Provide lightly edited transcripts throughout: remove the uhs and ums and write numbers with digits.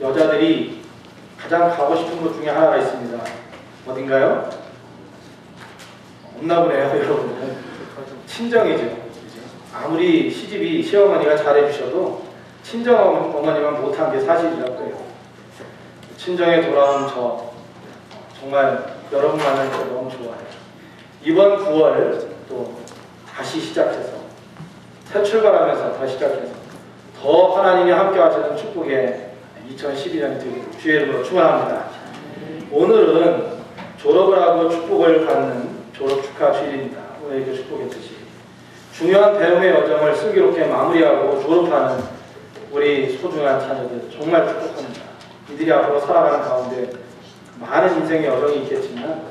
여자들이 가장 가고 싶은 곳 중에 하나가 있습니다. 어딘가요? 없나 보네요, 여러분. 친정이죠. 아무리 시집이 시어머니가 잘해주셔도 친정 어머니만 못한 게 사실이라고 해요. 친정에 돌아온 저 정말 여러분만을 너무 좋아해요. 이번 9월 또 다시 시작해서 새 출발하면서 다시 시작해서 더 하나님이 함께 하시는 축복의 2012년이 되기를 주의 이름으로 축원합니다. 오늘은 졸업을 하고 축복을 받는 졸업 축하 주일입니다. 오늘 그 축복의 뜻이 중요한 배움의 여정을 슬기롭게 마무리하고 졸업하는 우리 소중한 자녀들 정말 축복합니다. 이들이 앞으로 살아가는 가운데 많은 인생의 여정이 있겠지만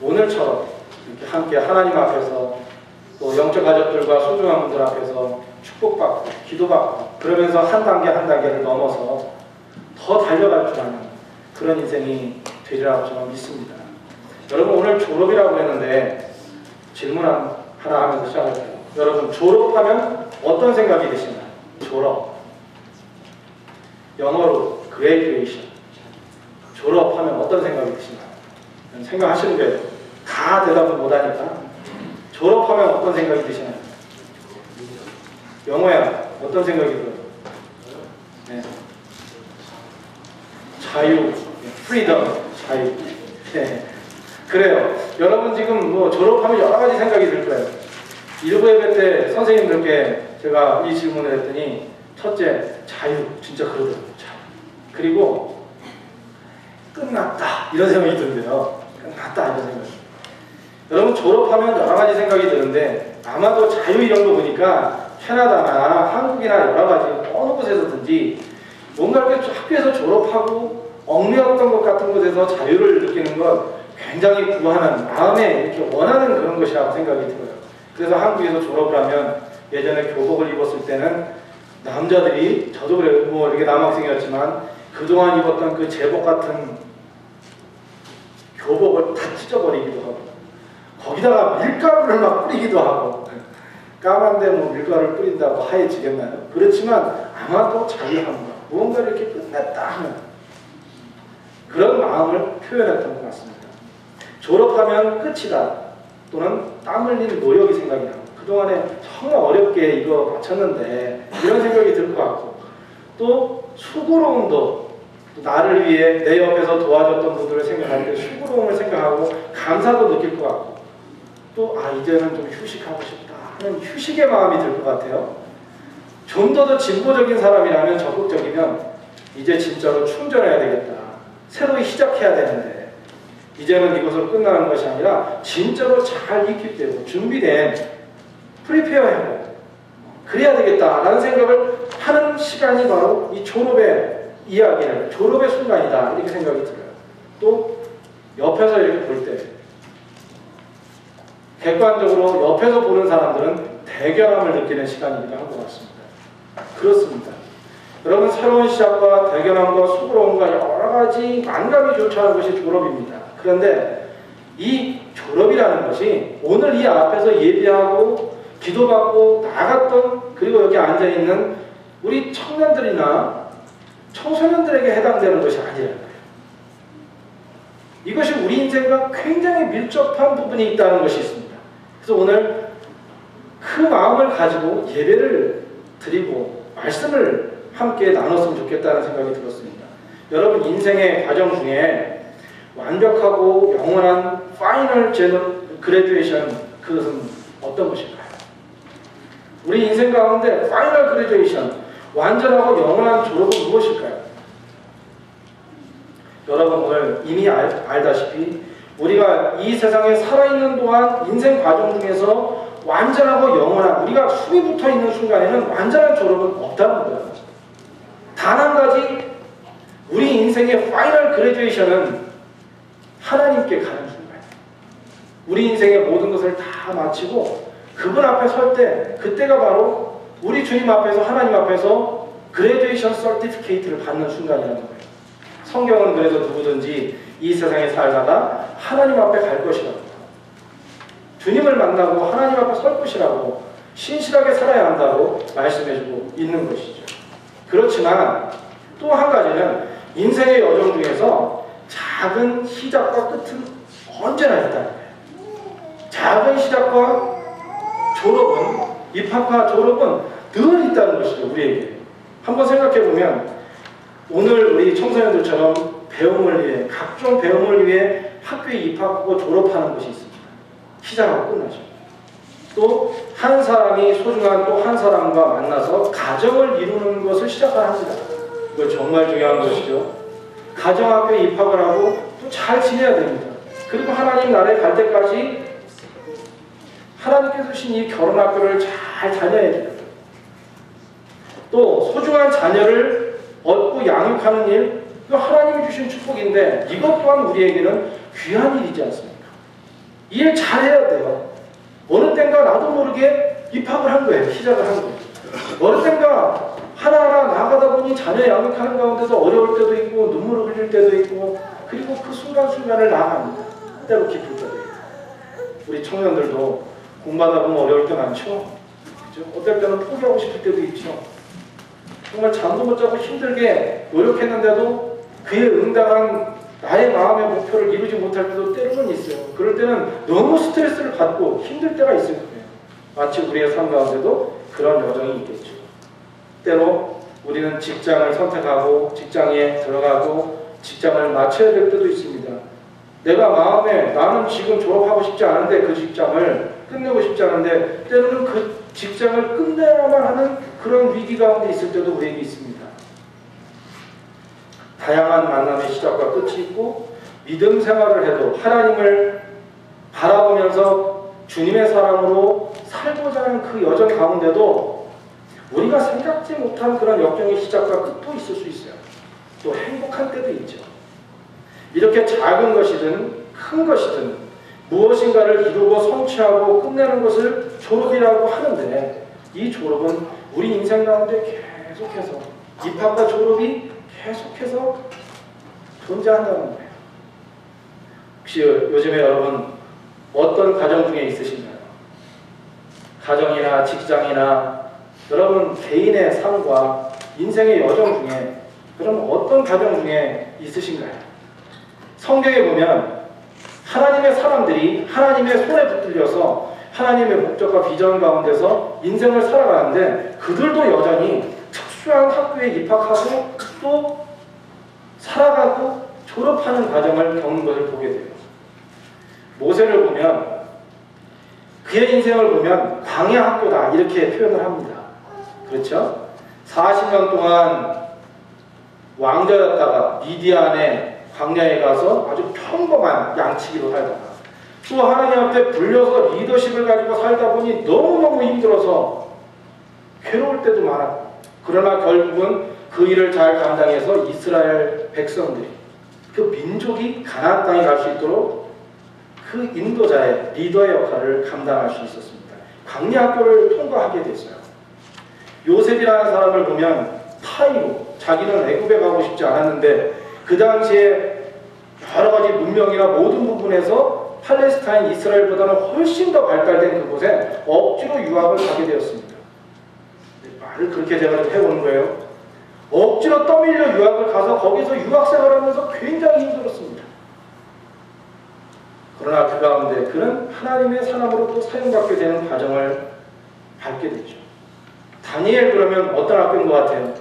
오늘처럼 이렇게 함께 하나님 앞에서 또 영적 가족들과 소중한 분들 앞에서 축복받고 기도받고 그러면서 한 단계 한 단계를 넘어서 더 달려갈 줄 아는 그런 인생이 되리라고 저는 믿습니다. 여러분 오늘 졸업이라고 했는데 질문 하나 하면서 시작할게요. 여러분 졸업하면 어떤 생각이 드시나요? 졸업 영어로 graduation 졸업하면 어떤 생각이 드시나요? 생각하시는 거예요. 다 대답을 못하니까 졸업하면 어떤 생각이 드시나요? 영어야 어떤 생각이 들어요? 네. 자유, freedom, 자유. 네. 그래요. 여러분 지금 뭐 졸업하면 여러 가지 생각이 들 거예요. 일부 예배 때 선생님들께 제가 이 질문을 했더니 첫째, 자유. 진짜 그러더라고요. 자유. 그리고 끝났다. 이런 생각이 드는데요. 끝났다. 이런 생각이. 여러분 졸업하면 여러 가지 생각이 드는데 아마도 자유 이런 거 보니까 캐나다나 한국이나 여러 가지 어느 곳에서든지 뭔가 이렇게 학교에서 졸업하고 얽매였던 것 같은 곳에서 자유를 느끼는 건 굉장히 구하는 마음에 이렇게 원하는 그런 것이라고 생각이 들어요. 그래서 한국에서 졸업을 하면 예전에 교복을 입었을 때는 남자들이 저도 그래요. 뭐 이렇게 남학생이었지만 그동안 입었던 그 제복 같은 교복을 다 찢어버리기도 하고 거기다가 밀가루를 막 뿌리기도 하고 까만데 뭐 밀가루를 뿌린다고 하얘지겠나요? 그렇지만 아마도 자유함과 무언가를 이렇게 끝냈다 하는 그런 마음을 표현했던 것 같습니다. 졸업하면 끝이다 또는 땀 흘린 노력이 생각이 나고 그동안에 정말 어렵게 이거 마쳤는데 이런 생각이 들 것 같고 또 수고로움도 또 나를 위해 내 옆에서 도와줬던 분들을 생각할 때 수고로움을 생각하고 감사도 느낄 것 같고 또 이제는 좀 휴식하고 싶다 하는 휴식의 마음이 들 것 같아요. 좀 더 진보적인 사람이라면 적극적이면 이제 진짜로 충전해야 되겠다. 새로 시작해야 되는데 이제는 이것으로 끝나는 것이 아니라 진짜로 잘 익힐 준비된 프리페어해고 그래야 되겠다라는 생각을 하는 시간이 바로 이 졸업의 이야기를 졸업의 순간이다 이렇게 생각이 들어요. 또 옆에서 이렇게 볼 때 객관적으로 옆에서 보는 사람들은 대견함을 느끼는 시간이기도 한 것 같습니다. 그렇습니다. 여러분 새로운 시작과 대견함과 수고로움과 여러 가지 만감이 교차하는 것이 졸업입니다. 그런데 이 졸업이라는 것이 오늘 이 앞에서 예배하고 기도받고 나갔던 그리고 여기 앉아있는 우리 청년들이나 청소년들에게 해당되는 것이 아니라는 거예요. 이것이 우리 인생과 굉장히 밀접한 부분이 있다는 것이 있습니다. 그래서 오늘 그 마음을 가지고 예배를 드리고 말씀을 함께 나눴으면 좋겠다는 생각이 들었습니다. 여러분 인생의 과정 중에 완벽하고 영원한 파이널 그레듀에이션 그것은 어떤 것일까요? 우리 인생 가운데 파이널 그레듀에이션 완전하고 영원한 졸업은 무엇일까요? 여러분 오늘 이미 알다시피 우리가 이 세상에 살아있는 동안 인생 과정 중에서 완전하고 영원한 우리가 숨이 붙어있는 순간에는 완전한 졸업은 없다는 거예요. 단 한 가지 우리 인생의 파이널 그레듀에이션은 하나님께 가는 순간 우리 인생의 모든 것을 다 마치고 그분 앞에 설 때 그때가 바로 우리 주님 앞에서 하나님 앞에서 그레듀에이션 서티피케이트를 받는 순간이라는 거예요. 성경은 그래서 누구든지 이 세상에 살다가 하나님 앞에 갈 것이라고 주님을 만나고 하나님 앞에 설 것이라고 신실하게 살아야 한다고 말씀해주고 있는 것이죠. 그렇지만 또 한 가지는 인생의 여정 중에서 작은 시작과 끝은 언제나 있다는 거예요. 작은 시작과 졸업은, 입학과 졸업은 늘 있다는 것이죠, 우리에게. 한번 생각해 보면 오늘 우리 청소년들처럼 배움을 위해, 각종 배움을 위해 학교에 입학하고 졸업하는 것이 있습니다. 시작하고 끝나죠. 또 한 사람이 소중한 또 한 사람과 만나서 가정을 이루는 것을 시작합니다. 이거 정말 중요한 것이죠. 가정학교에 입학을 하고 또 잘 지내야 됩니다. 그리고 하나님 나라에 갈 때까지 하나님께서 주신 이 결혼학교를 잘 다녀야 돼요. 또 소중한 자녀를 얻고 양육하는 일, 이거 하나님이 주신 축복인데 이것 또한 우리에게는 귀한 일이지 않습니까? 이 일 잘해야 돼요. 어느 땐가 나도 모르게 입학을 한 거예요. 시작을 한 거예요. 어느 땐가 하나하나 나아가다 보니 자녀 양육하는 가운데서 어려울 때도 있고 눈물을 흘릴 때도 있고, 그리고 그 순간순간을 나아갑니다. 때로 기쁠 때도 있고. 우리 청년들도 공부하다 보면 어려울 때 많죠. 그죠? 어떨 때는 포기하고 싶을 때도 있죠. 정말 잠도 못 자고 힘들게 노력했는데도 그에 응당한 나의 마음의 목표를 이루지 못할 때도 때로는 있어요. 그럴 때는 너무 스트레스를 받고 힘들 때가 있을 거예요. 마치 우리의 삶 가운데도 그런 여정이 있겠죠. 때로 우리는 직장을 선택하고 직장에 들어가고 직장을 마쳐야 될 때도 있습니다. 내가 마음에 나는 지금 졸업하고 싶지 않은데 그 직장을 끝내고 싶지 않은데 때로는 그 직장을 끝내야만 하는 그런 위기 가운데 있을 때도 우리에게 있습니다. 다양한 만남의 시작과 끝이 있고 믿음 생활을 해도 하나님을 바라보면서 주님의 사랑으로 살고자 하는 그 여정 가운데도 우리가 생각지 못한 그런 역경의 시작과 끝도 있을 수 있어요. 또 행복한 때도 있죠. 이렇게 작은 것이든 큰 것이든 무엇인가를 이루고 성취하고 끝내는 것을 졸업이라고 하는데, 이 졸업은 우리 인생 가운데 계속해서 입학과 졸업이 계속해서 존재한다는 거예요. 혹시 요즘에 여러분 어떤 가정 중에 있으신가요? 가정이나 직장이나 여러분 개인의 삶과 인생의 여정 중에 그럼 어떤 가정 중에 있으신가요? 성경에 보면 하나님의 사람들이 하나님의 손에 붙들려서 하나님의 목적과 비전 가운데서 인생을 살아가는데 그들도 여전히 특수한 학교에 입학하고 또 살아가고 졸업하는 과정을 겪는 것을 보게 돼요. 모세를 보면 그의 인생을 보면 광야 학교다 이렇게 표현을 합니다. 그렇죠? 40년 동안 왕자였다가 미디안의 광야에 가서 아주 평범한 양치기로 살다가 또 하나님 앞에 불려서 리더십을 가지고 살다 보니 너무너무 힘들어서 괴로울 때도 많았고, 그러나 결국은 그 일을 잘 감당해서 이스라엘 백성들이 그 민족이 가나안 땅에 갈 수 있도록 그 인도자의 리더의 역할을 감당할 수 있었습니다. 광야 학교를 통과하게 됐어요. 요셉이라는 사람을 보면 파이로 자기는 애굽에 가고 싶지 않았는데 그 당시에 여러 가지 문명이나 모든 부분에서 팔레스타인 이스라엘보다는 훨씬 더 발달된 그곳에 억지로 유학을 가게 되었습니다. 말을 그렇게 제가 좀 해보는 거예요. 억지로 떠밀려 유학을 가서 거기서 유학생활하면서 굉장히 힘들었습니다. 그러나 그 가운데 그는 하나님의 사람으로 또 사용받게 되는 과정을 밟게 되죠. 다니엘 그러면 어떤 학교인 것 같아요?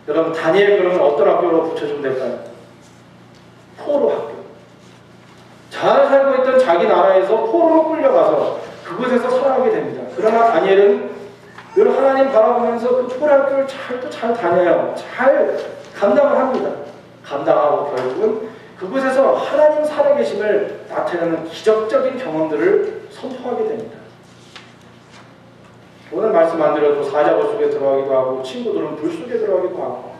여러분 다니엘 그러면 어떤 학교로 붙여주면 될까요? 포로 학교. 잘 살고 있던 자기 나라에서 포로로 끌려가서 그곳에서 살아가게 됩니다. 그러나 다니엘은 늘 하나님 바라보면서 그 포로 학교를 잘 다녀요. 잘 감당을 합니다. 감당하고 결국은 그곳에서 하나님 살아계심을 나타내는 기적적인 경험들을 선포하게 됩니다. 오늘 말씀 안 드려도 사자굴 속에 들어가기도 하고 친구들은 불 속에 들어가기도 하고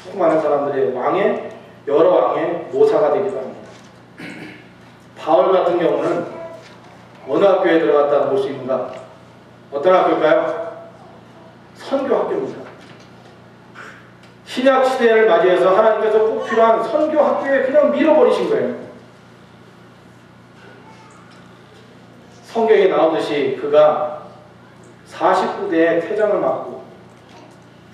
수많은 사람들의 여러 왕의 모사가 되기도 합니다. 바울 같은 경우는 어느 학교에 들어갔다고 볼 수 있는가? 어떤 학교일까요? 선교 학교입니다. 신약 시대를 맞이해서 하나님께서 꼭 필요한 선교 학교에 그냥 밀어버리신 거예요. 성경에 나오듯이 그가 49대에 태장을 맞고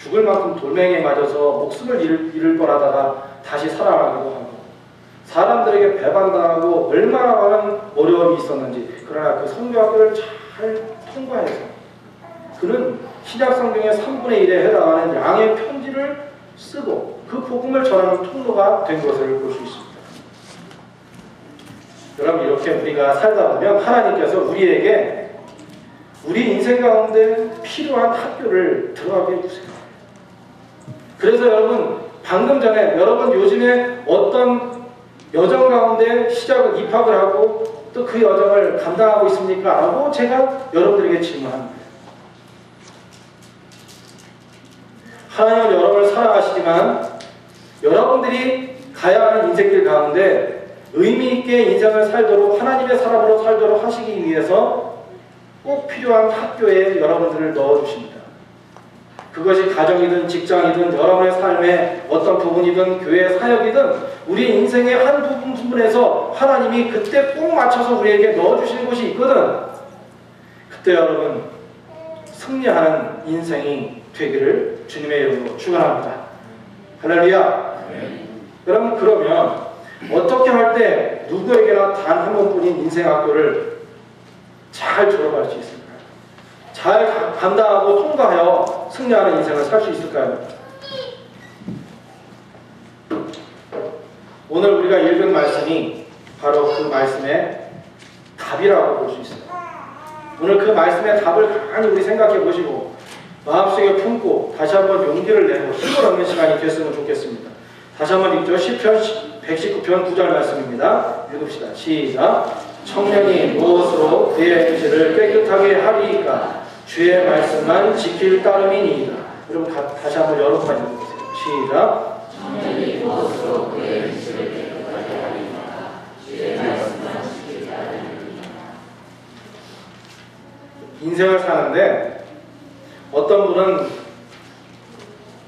죽을 만큼 돌멩이에 맞아서 목숨을 잃을 뻔하다가 다시 살아나기도 하고, 사람들에게 배반당하고 얼마나 많은 어려움이 있었는지, 그러나 그 선교학교를 잘 통과해서 그는 신약 성경의 3분의 1에 해당하는 양의 편지를 쓰고 그 복음을 전하는 통로가 된 것을 볼 수 있습니다. 여러분, 이렇게 우리가 살다 보면 하나님께서 우리에게 우리 인생 가운데 필요한 학교를 들어가게 해주세요. 그래서 여러분, 방금 전에 여러분 요즘에 어떤 여정 가운데 입학을 하고 또 그 여정을 감당하고 있습니까? 라고 제가 여러분들에게 질문합니다. 하나님은 여러분을 사랑하시지만 여러분들이 가야 하는 인생길 가운데 의미 있게 인생을 살도록, 하나님의 사람으로 살도록 하시기 위해서 꼭 필요한 학교에 여러분들을 넣어주십니다. 그것이 가정이든 직장이든 여러분의 삶의 어떤 부분이든 교회 사역이든 우리 인생의 한 부분에서 하나님이 그때 꼭 맞춰서 우리에게 넣어주시는 곳이 있거든. 그때 여러분 승리하는 인생이 되기를 주님의 이름으로 축원합니다. 할렐루야. 여러분, 그러면 어떻게 할 때 누구에게나 단 한 번뿐인 인생 학교를 잘 졸업할 수 있을까요? 잘 감당하고 통과하여 승리하는 인생을 살 수 있을까요? 오늘 우리가 읽은 말씀이 바로 그 말씀의 답이라고 볼 수 있어요. 오늘 그 말씀의 답을 가만히 우리 생각해 보시고 마음속에 품고 다시 한번 용기를 내고 힘을 얻는 시간이 됐으면 좋겠습니다. 다시 한번 읽죠. 시편 119편 9절 말씀입니다. 읽읍시다. 시작. 청년이 무엇으로 그의 행실을 깨끗하게 하리이까? 주의 말씀만 지킬 따름이니이다. 여러분 다시 한번 여러 번 읽어보세요. 시작. 청년이 무엇으로 그의 행실을 깨끗하게 하리이까? 주의 말씀만 지킬 따름이니이다. 인생을 사는데 어떤 분은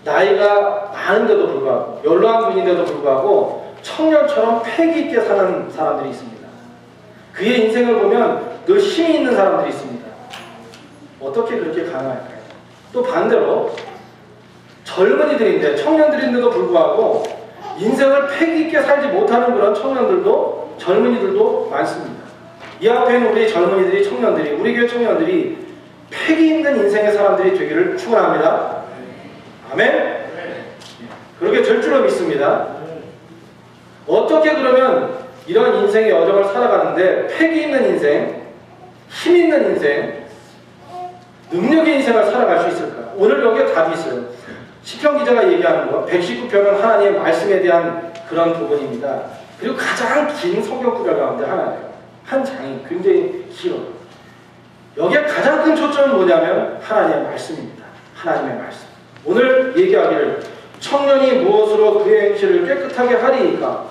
나이가 많은데도 불구하고 연로한 분인데도 불구하고 청년처럼 패기 있게 사는 사람들이 있습니다. 그의 인생을 보면 늘 힘이 있는 사람들이 있습니다. 어떻게 그렇게 가능할까요? 또 반대로 젊은이들인데 청년들인데도 불구하고 인생을 패기 있게 살지 못하는 그런 청년들도 젊은이들도 많습니다. 이 앞에는 우리 젊은이들이 청년들이 우리 교회 청년들이 패기 있는 인생의 사람들이 되기를 축원합니다. 아멘? 그렇게 될 줄로 믿습니다. 어떻게 그러면 이런 인생의 여정을 살아가는데 패기 있는 인생, 힘 있는 인생, 능력의 인생을 살아갈 수 있을까? 오늘 여기에 답이 있어요. 시편 기자가 얘기하는 거 119편은 하나님의 말씀에 대한 그런 부분입니다. 그리고 가장 긴 성경 구절 가운데 하나예요. 한 장이 굉장히 길어요. 여기에 가장 큰 초점은 뭐냐면 하나님의 말씀입니다. 하나님의 말씀. 오늘 얘기하기를 청년이 무엇으로 그의 행실을 깨끗하게 하리이까?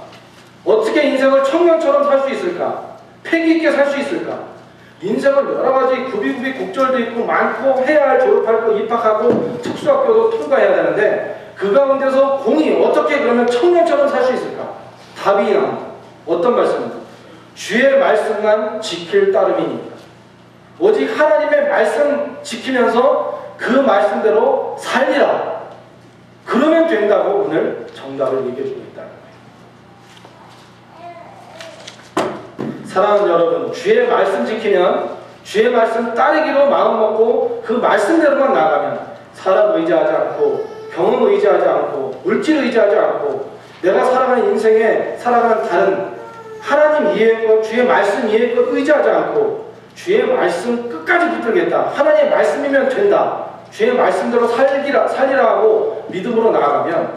어떻게 인생을 청년처럼 살 수 있을까? 패기 있게 살 수 있을까? 인생은 여러 가지 구비구비 곡절도 있고 많고 해야 할 졸업할 거 입학하고 특수학교도 통과해야 되는데 그 가운데서 공이 어떻게 그러면 청년처럼 살 수 있을까? 답이 나옵니다. 어떤 말씀입니까? 주의 말씀만 지킬 따름이니까. 오직 하나님의 말씀 지키면서 그 말씀대로 살리라. 그러면 된다고 오늘 정답을 얘기해주고 있다는 거예요. 사랑하는 여러분, 주의 말씀 지키면 주의 말씀 따르기로 마음먹고 그 말씀대로만 나가면 사람 의지하지 않고 경험 의지하지 않고 물질 의지하지 않고 내가 살아가는 인생에 살아가는 다른 하나님 이해의 것, 주의 말씀 이해의 것 의지하지 않고 주의 말씀 끝까지 붙들겠다. 하나님의 말씀이면 된다. 주의 말씀대로 살리라 하고 믿음으로 나아가면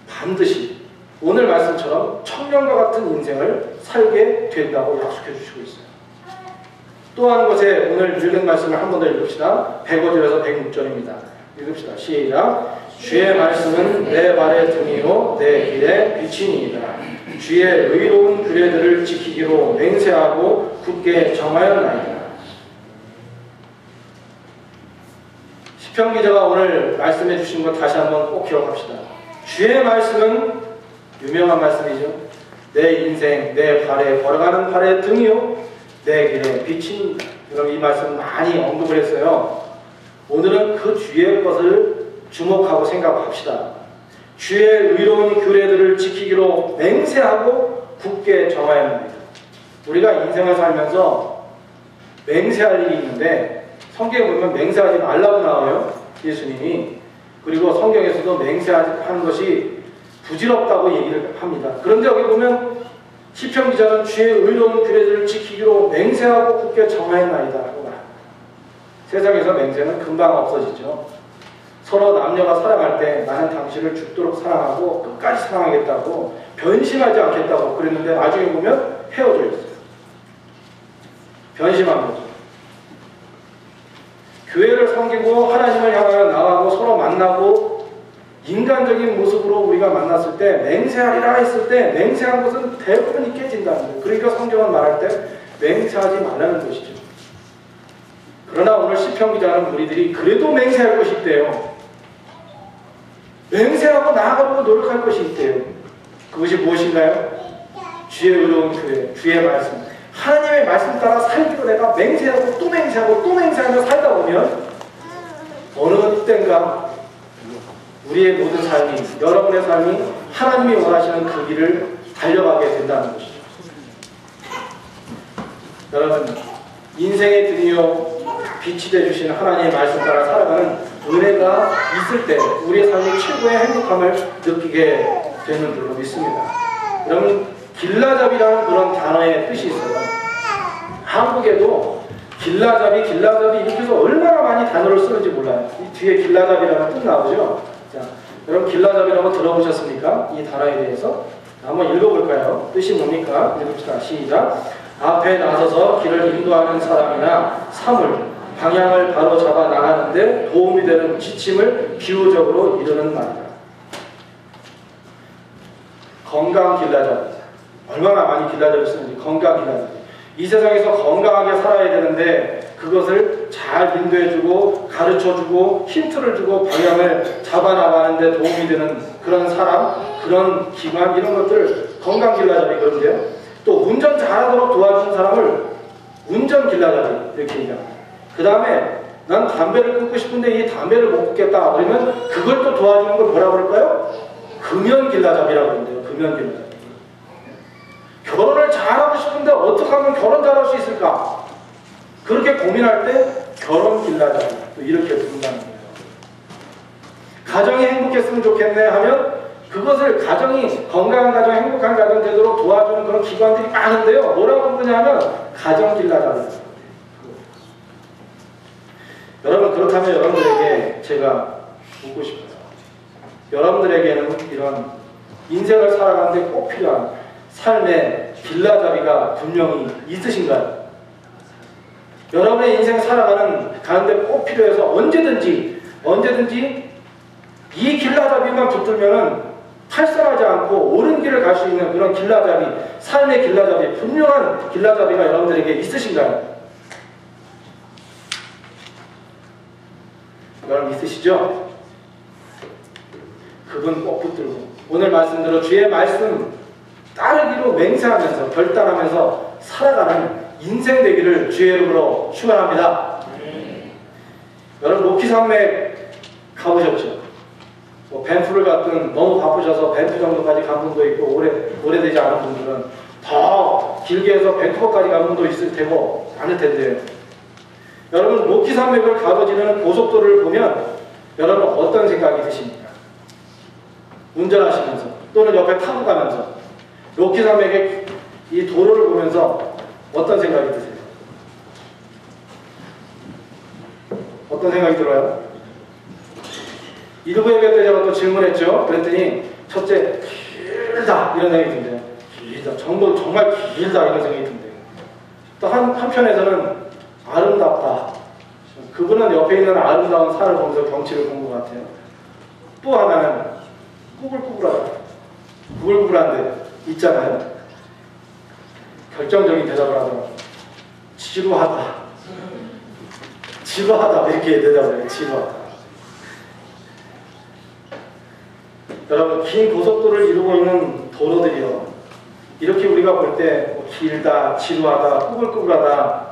반드시 오늘 말씀처럼 청년과 같은 인생을 살게 된다고 약속해 주시고 있어요. 또 한 곳에 오늘 읽은 말씀을 한 번 더 읽읍시다. 105절에서 106절입니다. 읽읍시다. 시작. 주의 말씀은 내 발의 등이요 내 길의 빛이니이다. 주의 의로운 규례들을 지키기로 맹세하고 굳게 정하였나이다. 시편 기자가 오늘 말씀해 주신 것 다시 한번 꼭 기억합시다. 주의 말씀은 유명한 말씀이죠. 내 인생, 내 발에 걸어가는 발의 등이요 내 길의 빛입니다. 여러분 이 말씀 많이 언급을 했어요. 오늘은 그 주의 것을 주목하고 생각합시다. 주의 의로운 규례들을 지키기로 맹세하고 굳게 정하였습니다. 우리가 인생을 살면서 맹세할 일이 있는데 성경에 보면 맹세하지 말라고 나와요. 예수님이. 그리고 성경에서도 맹세하는 것이 부질없다고 얘기를 합니다. 그런데 여기 보면 시편 기자는 주의 의로운 규례들을 지키기로 맹세하고 굳게 정하였나이다. 세상에서 맹세는 금방 없어지죠. 서로 남녀가 사랑할 때 나는 당신을 죽도록 사랑하고 끝까지 사랑하겠다고 변심하지 않겠다고 그랬는데 나중에 보면 헤어져 있어요. 변심한 거죠. 교회를 섬기고 하나님을 향하여 나가고 서로 만나고 인간적인 모습으로 우리가 만났을 때 맹세하리라 했을 때 맹세한 것은 대부분이 깨진다는 거예요. 그러니까 성경은 말할 때 맹세하지 말라는 것이죠. 그러나 오늘 시편 기자는 우리들이 그래도 맹세할 것이 있대요. 맹세하고 나아가고 노력할 것이 있대요. 그것이 무엇인가요? 주의 의로운 교회, 주의 말씀. 하나님의 말씀 따라 살기로 내가 맹세하고 또 맹세하고 또 맹세하며 살다 보면 어느 때인가 우리의 모든 삶이, 여러분의 삶이 하나님이 원하시는 그 길을 달려가게 된다는 것이죠. 여러분, 인생에 드디어 빛이 되주신 하나님의 말씀 따라 살아가는 은혜가 있을 때 우리의 삶이 최고의 행복함을 느끼게 되는 줄로 믿습니다. 여러분, 길라잡이라는 그런 단어의 뜻이 있어요. 한국에도 길라잡이 이렇게 해서 얼마나 많이 단어를 쓰는지 몰라요. 이 뒤에 길라잡이라는 뜻 나오죠? 자, 여러분 길라잡이라고 들어보셨습니까? 이 단어에 대해서 한번 읽어볼까요? 뜻이 뭡니까? 읽읍시다. 시작. 앞에 나서서 길을 인도하는 사람이나 사물, 방향을 바로 잡아 나가는데 도움이 되는 지침을 비유적으로 이루는 말이다. 건강 길라잡이. 얼마나 많이 길라잡이를 쓰는지. 건강 길라잡이. 이 세상에서 건강하게 살아야 되는데 그것을 잘 인도해주고 가르쳐주고 힌트를 주고 방향을 잡아나가는데 도움이 되는 그런 사람, 그런 기관, 이런 것들 건강 길라잡이 그런데요. 또 운전 잘하도록 도와주는 사람을 운전 길라잡이 이렇게 얘기합니다. 그 다음에 난 담배를 끊고 싶은데 이 담배를 못 끊겠다 그러면 그걸 또 도와주는 걸 뭐라고 그럴까요? 금연 길라잡이라고 하는데요. 금연 길라잡이. 결혼을 잘하고 싶은데 어떻게 하면 결혼 잘할 수 있을까? 그렇게 고민할 때 결혼 길라잡이 또 이렇게 부른다는 거예요. 가정이 행복했으면 좋겠네 하면 그것을 가정이 건강한 가정, 행복한 가정 되도록 도와주는 그런 기관들이 많은데요. 뭐라고 부르냐면 가정 길라잡이. 여러분, 그렇다면 여러분들에게 제가 묻고 싶어요. 여러분들에게는 이런 인생을 살아가는데 꼭 필요한 삶의 길라잡이가 분명히 있으신가요? 여러분의 인생 가는데 꼭 필요해서 언제든지 이 길라잡이만 붙들면은 탈선하지 않고 옳은 길을 갈 수 있는 그런 길라잡이, 삶의 길라잡이, 분명한 길라잡이가 여러분들에게 있으신가요? 여러분 있으시죠? 그분 꼭 붙들고 오늘 말씀대로 주의 말씀 따르기로 맹세하면서 결단하면서 살아가는 인생 되기를 주의 이름으로 축원합니다. 여러분 로키산맥 가보셨죠? 뭐 밴프를 갔든 너무 바쁘셔서 밴프 정도까지 간 분도 있고 오래되지 않은 분들은 더 길게 해서 밴쿠버까지 간 분도 있을 테고 많을 텐데요. 여러분 로키산맥을 가로지르는 고속도로를 보면 여러분 어떤 생각이 드십니까? 운전하시면서 또는 옆에 타고 가면서 로키산맥의 이 도로를 보면서 어떤 생각이 드세요? 어떤 생각이 들어요? 일부 예배 때 제가 또 질문했죠. 그랬더니 첫째 길다 이런 생각이 든대요. 길다. 정말 길다 이런 생각이 든대요. 또 한편에서는 아름답다. 그분은 옆에 있는 아름다운 산을 보면서 경치를 본 것 같아요. 또 하나는 꾸불꾸불하다. 꾸불꾸불한데 있잖아요. 결정적인 대답을 하더라고요. 지루하다. 지루하다 이렇게 대답을 해요. 지루하다. 여러분 긴 고속도로를 이루고 있는 도로들이요. 이렇게 우리가 볼 때 길다, 지루하다, 꾸불꾸불하다,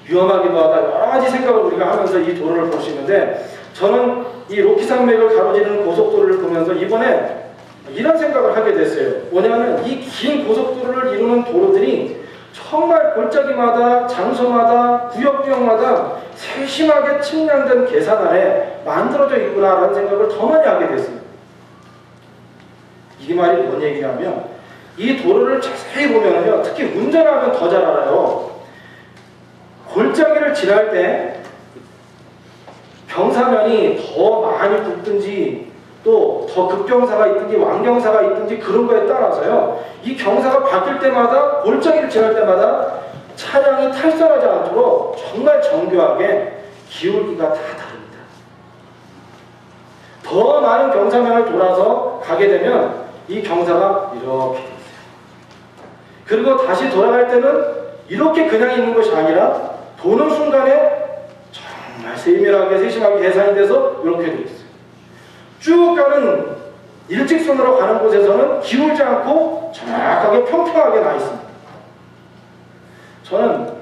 위험하기도 하다 여러 가지 생각을 우리가 하면서 이 도로를 볼 수 있는데 저는 이 로키 산맥을 가로지르는 고속도로를 보면서 이번에 이런 생각을 하게 됐어요. 뭐냐면 이 긴 고속도로를 이루는 도로들이 정말 골짜기마다 장소마다 구역구역마다 세심하게 측량된 계산 아래 만들어져 있구나라는 생각을 더 많이 하게 됐습니다. 이게 말이 뭔 얘기냐면 이 도로를 자세히 보면요, 특히 운전하면 더 잘 알아요. 골짜기를 지날 때 경사면이 더 많이 굽든지 또 더 급경사가 있든지 완경사가 있든지 그런 거에 따라서요, 이 경사가 바뀔 때마다 골짜기를 지날 때마다 차량이 탈선하지 않도록 정말 정교하게 기울기가 다 다릅니다. 더 많은 경사면을 돌아서 가게 되면 이 경사가 이렇게 있어요. 그리고 다시 돌아갈 때는 이렇게 그냥 있는 것이 아니라 도는 순간에 정말 세밀하게 세심하게 계산이 돼서 이렇게 되어 있어요. 쭉 가는 일직선으로 가는 곳에서는 기울지 않고 정확하게 평평하게 나 있습니다. 저는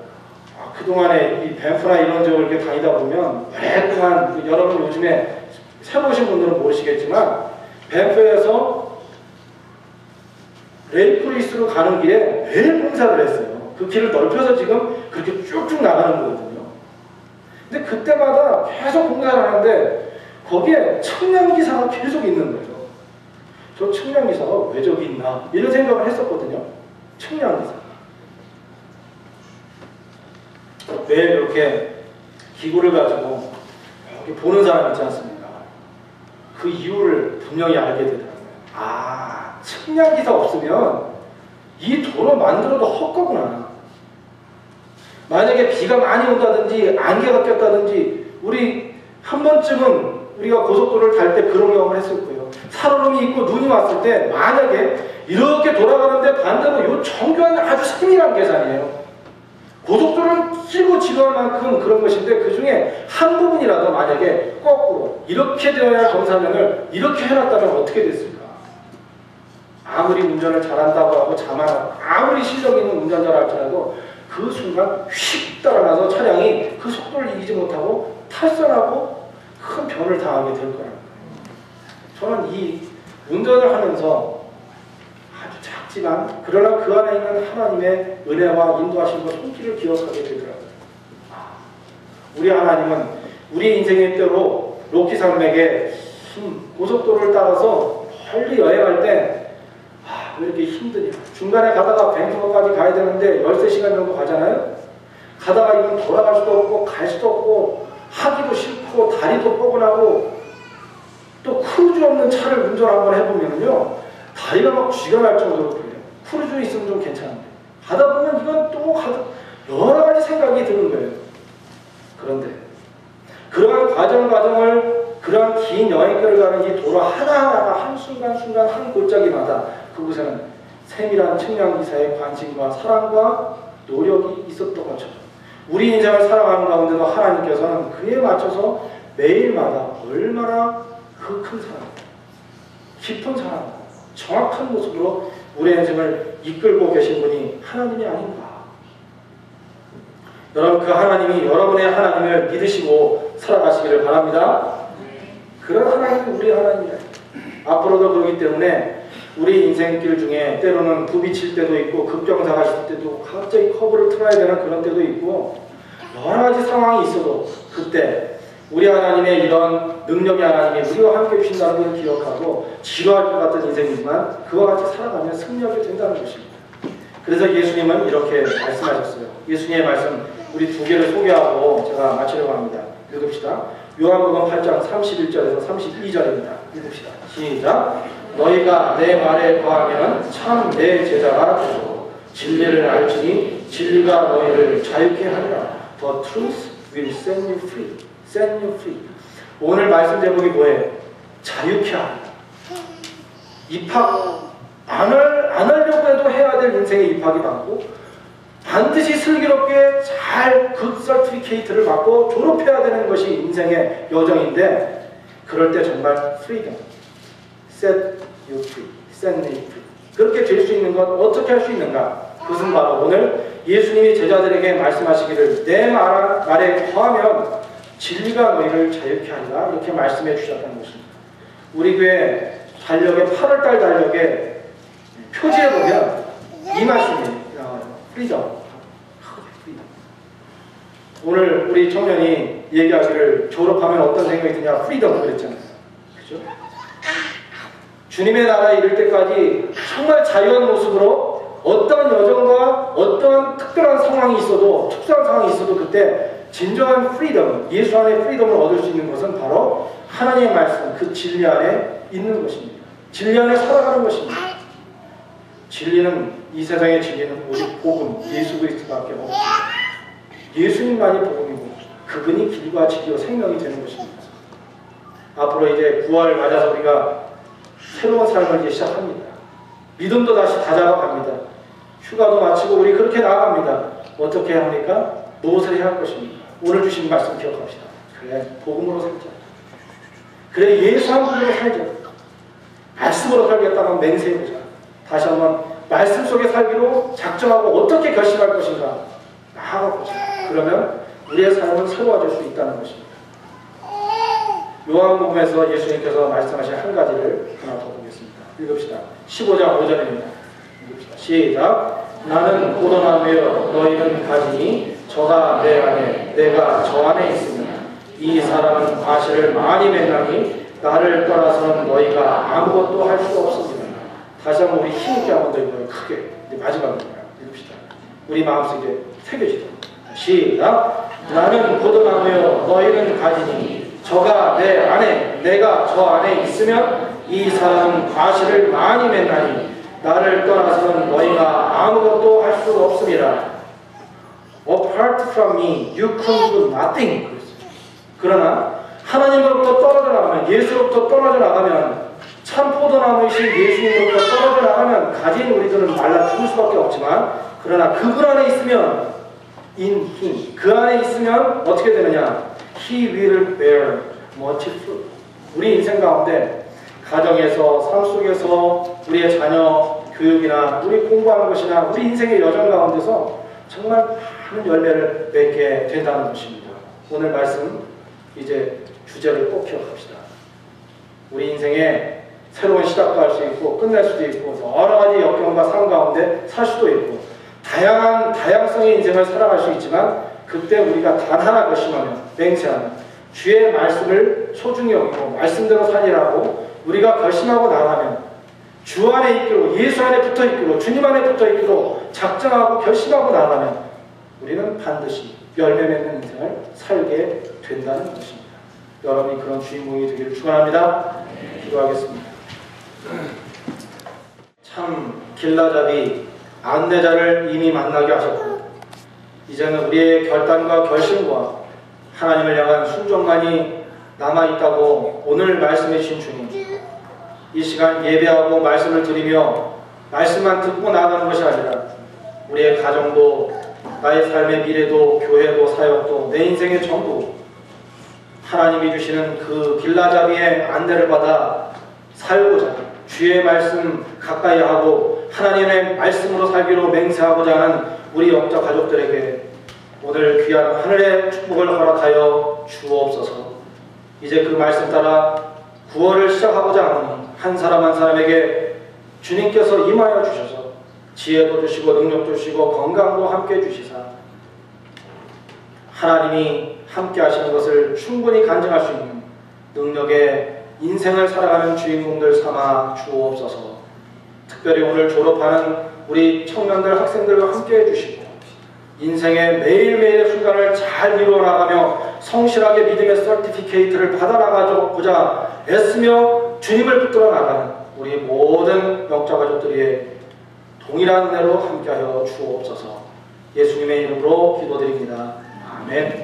그동안에 이 밴프나 이런 쪽을 이렇게 다니다 보면 오랫동안, 여러분 요즘에 새로 오신 분들은 모르시겠지만 밴프에서 레이크루이스로 가는 길에 매일 공사를 했어요. 그 길을 넓혀서 지금 그렇게 쭉쭉 나가는 거거든요. 근데 그때마다 계속 공사를 하는데 거기에 측량기사가 계속 있는 거예요. 저 측량기사가 왜 저기 있나 이런 생각을 했었거든요. 측량기사. 매일 이렇게 기구를 가지고 이렇게 보는 사람 있지 않습니까? 그 이유를 분명히 알게 되더라고요. 아, 측량기사 없으면 이 도로 만들어도 헛거구나. 만약에 비가 많이 온다든지 안개가 꼈다든지 우리 한 번쯤은 우리가 고속도로를 탈 때 그런 경험을 했을 거예요. 살얼음이 있고 눈이 왔을 때 만약에 이렇게 돌아가는데 반대로 이 정교한 아주 세밀한 계산이에요. 고속도로는 길고 지루할 만큼 그런 것인데 그 중에 한 부분이라도 만약에 거꾸로 이렇게 되어야 할 경사면을 이렇게 해놨다면 어떻게 됐을까? 아무리 운전을 잘한다고 하고 아무리 실력 있는 운전자라 할지라도 그 순간 휙 따라가서 차량이 그 속도를 이기지 못하고 탈선하고 큰 변을 당하게 될 거라는 거예요. 저는 이 운전을 하면서 아주 작지만 그러나 그 안에 있는 하나님의 은혜와 인도하심과 손길을 기억하게 되더라고요. 우리 하나님은 우리 인생의 때로 로키 산맥의 고속도로를 따라서 멀리 여행할 때 왜 이렇게 힘드냐. 중간에 가다가 밴쿠버까지 가야 되는데 13시간 정도 가잖아요. 가다가 이건 돌아갈 수도 없고 갈 수도 없고 하기도 싫고 다리도 뻐근하고 또 크루즈 없는 차를 운전 한번 해보면요 다리가 막 쥐가 날 정도로 그래요. 크루즈 있으면 좀 괜찮은데 가다 보면 이건 또 여러 가지 생각이 드는 거예요. 그런데 그러한 과정을 그러한 긴 여행길을 가는 이 도로 하나하나가 한순간순간 한 골짜기마다 그곳에는 세밀한 측량기사의 관심과 사랑과 노력이 있었던 것처럼 우리 인생을 살아가는 가운데도 하나님께서는 그에 맞춰서 매일마다 얼마나 그 큰 사랑, 깊은 사랑, 정확한 모습으로 우리의 인생을 이끌고 계신 분이 하나님이 아닌가. 여러분 그 하나님이 여러분의 하나님을 믿으시고 살아가시기를 바랍니다. 그런 하나님이 우리 하나님이에요. 앞으로도 그렇기 때문에 우리 인생길 중에 때로는 부비칠 때도 있고 급경사가 있을 때도 갑자기 커브를 틀어야 되는 그런 때도 있고 여러 가지 상황이 있어도 그때 우리 하나님의 이런 능력이 하나님이 우리와 함께 주신다는 걸 기억하고 지루할 것 같은 인생이지만 그와 같이 살아가면 승리하게 된다는 것입니다. 그래서 예수님은 이렇게 말씀하셨어요. 예수님의 말씀 우리 두 개를 소개하고 제가 마치려고 합니다. 읽읍시다. 요한복음 8장 31절에서 32절입니다. 읽읍시다. 시작. 너희가 내 말에 거하면 참 내 제자가 되고 진리를 알지니 진리가 너희를 자유케 하리라. The truth will set you free. Set you free. 오늘 말씀 제목이 뭐예요? 자유케 하리라. 입학 안 하려고 해도 해야 될 인생의 입학이 많고 반드시 슬기롭게 잘 그 서티피케이트를 받고 졸업해야 되는 것이 인생의 여정인데 그럴 때 정말 freedom, set you free, set me free. 그렇게 될 수 있는 건 어떻게 할 수 있는가? 그것은 바로 오늘 예수님이 제자들에게 말씀하시기를 내 말에 거하면 진리가 너희를 자유케 하리라 이렇게 말씀해 주셨다는 것입니다. 우리 교회 달력에 8월달 달력에 표지에 보면 이 말씀이 나와요. 프리덤. 오늘 우리 청년이 얘기하기를 졸업하면 어떤 생각이 드냐 프리덤 그랬잖아요. 그죠? 주님의 나라에 이를 때까지 정말 자유한 모습으로 어떤 여정과 어떤 특별한 상황이 있어도 특수한 상황이 있어도 그때 진정한 프리덤, 예수 안에 프리덤을 얻을 수 있는 것은 바로 하나님의 말씀, 그 진리 안에 있는 것입니다. 진리 안에 살아가는 것입니다. 진리는 이 세상의 진리는 오직 복음, 예수 그리스도밖에 없습니다. 예수님만이 복음이고 그분이 길과 진리와 생명이 되는 것입니다. 앞으로 이제 9월 맞아서 우리가 새로운 삶을 이제 시작합니다. 믿음도 다시 다잡아갑니다. 휴가도 마치고 우리 그렇게 나아갑니다. 어떻게 합니까? 무엇을 해야 할 것입니까? 오늘 주신 말씀 기억합시다. 그래, 복음으로 살자. 그래, 예수 한 분으로 살자. 말씀으로 살겠다면 맹세해보자. 다시 한번 말씀 속에 살기로 작정하고 어떻게 결심할 것인가 나아가보자. 그러면 우리의 삶은 새로워질 수 있다는 것입니다. 요한복음에서 예수님께서 말씀하신 한 가지를 하나 더 보겠습니다. 읽읍시다. 15장 5절입니다. 읽읍시다. 시작. 나는 포도나무여 너희는 가지니 저가 내 안에 내가 저 안에 있으며 이 사람은 과실을 많이 맺나니 나를 떠나서는 너희가 아무것도 할 수 없습니다. 다시 한번 우리 힘있게 한번 더 읽어요. 크게. 이제 마지막입니다. 읽읍시다. 우리 마음속에 새겨지도록. 시작. 나는 포도나무여 너희는 가지니 저가 내 안에 내가 저 안에 있으면 이 사람은 과실을 많이 맺나니 나를 떠나서는 너희가 아무것도 할 수 없습니다. Apart from me, you can do nothing. 그러나 하나님으로부터 떨어져 나가면, 예수로부터 떨어져 나가면, 참 포도나무이신 예수님으로부터 떨어져 나가면 가진 우리들은 말라 죽을 수밖에 없지만, 그러나 그분 안에 있으면 in him, 그 안에 있으면 어떻게 되느냐? He will bear much fruit. 우리 인생 가운데 가정에서, 삶 속에서, 우리의 자녀 교육이나 우리 공부하는 것이나 우리 인생의 여정 가운데서 정말 많은 열매를 맺게 된다는 것입니다. 오늘 말씀 이제 주제를 꼭 기억합시다. 우리 인생에 새로운 시작도 할 수 있고 끝낼 수도 있고 여러 가지 역경과 삶 가운데 살 수도 있고 다양성의 인생을 살아갈 수 있지만 그때 우리가 단 하나 결심하면 맹세하면 주의 말씀을 소중히 여기고 말씀대로 살리라고 우리가 결심하고 나가면 주 안에 있기로 예수 안에 붙어 있기로 주님 안에 붙어 있기로 작정하고 결심하고 나가면 우리는 반드시 열매 맺는 인생을 살게 된다는 것입니다. 여러분이 그런 주인공이 되기를 축원합니다. 기도하겠습니다. 참 길라잡이 안내자를 이미 만나게 하셨고 이제는 우리의 결단과 결심과 하나님을 향한 순종만이 남아있다고 오늘 말씀해 주신 주님, 이 시간 예배하고 말씀을 드리며 말씀만 듣고 나가는 것이 아니라 우리의 가정도 나의 삶의 미래도 교회도 사역도 내 인생의 전부 하나님이 주시는 그 길라잡이의 안내를 받아 살고자 주의 말씀 가까이 하고 하나님의 말씀으로 살기로 맹세하고자 하는 우리 영적 가족들에게 오늘 귀한 하늘의 축복을 허락하여 주옵소서. 이제 그 말씀 따라 9월을 시작하고자 하니 한 사람 한 사람에게 주님께서 임하여 주셔서 지혜도 주시고 능력도 주시고 건강도 함께 주시사 하나님이 함께 하시는 것을 충분히 간증할 수 있는 능력의 인생을 살아가는 주인공들 삼아 주옵소서. 특별히 오늘 졸업하는 우리 청년들 학생들과 함께 해주시고 인생의 매일매일의 순간을 잘 이루어 나가며 성실하게 믿음의 서티피케이트를 받아나가고자 애쓰며 주님을 붙들어 나가는 우리 모든 영적 가족들의 동일한 은혜로 함께하여 주옵소서. 예수님의 이름으로 기도드립니다. 아멘.